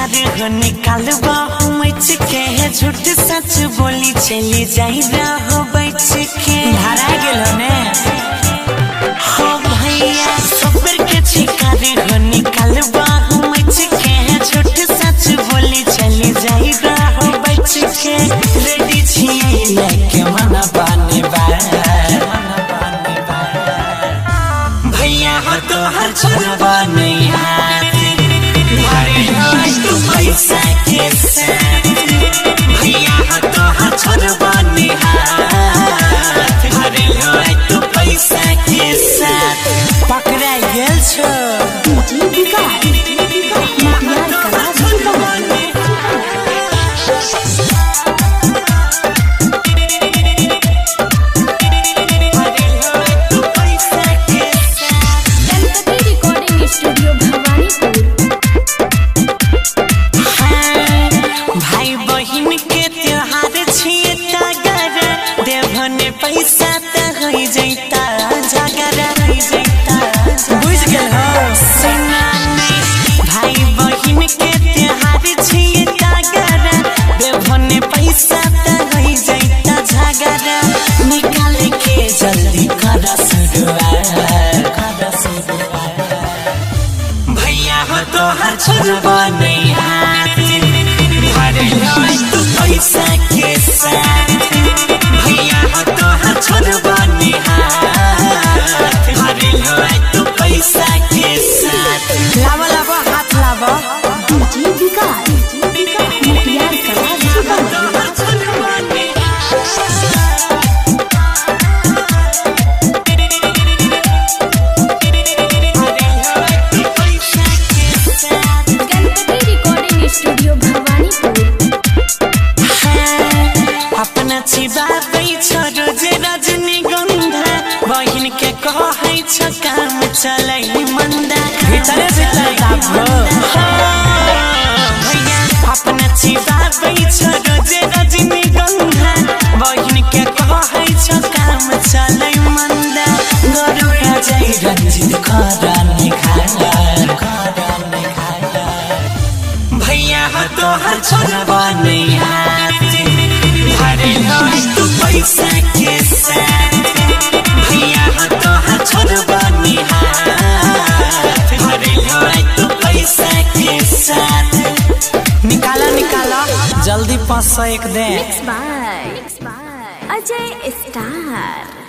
निकालबा match के झूठ सच बोली चली जाई रहो बैठ के धरा गेलो ने हो भैया सबर के छिकारी हो निकालबा मैच के झूठ सच बोली चली जाई रहो बैठ के रेडी छिए लेके मना पानी बा भैया हो तो हर छोड़बा नहीं पैसा के साथ भैया तो हाथ छोड़बा निहार भरे लो तो पैसा के साथ पकड़ा गेल छो पैसा त होई जैता झगड़ा होई जैता बुझ गेल हो सुना नहीं भाई बहिन के त्योहार छिए टागरा देवने पैसा त होई जैता झगड़ा निकाल के जल्दी कर शुरुआत भैया हो तो हर छोड़बा नहीं हाथ भरे लो तू पैसा के साथ भैया तो हाथ छोड़बा निहार भरे लो तो पैसा के साथ लावा लावा हाथ लावा बहिन के कहै छ काम चलै मंदा भीतर भीतर दाबो भैया अपना चिबाबै छ रोजे रजनी गंधा बहिन के कहै छ काम चलै मंदा गरुआ जै रंजित खरानी खाला भैया तो हर छोड़बा नहीं हाथ भरे लो तू पैसा के साथ भैया तो हाथ छोड़बा निहार भरे लो तो पैसा के साथ निकाला निकाला जल्दी 501 दे मिक्स बाय अजय स्टार।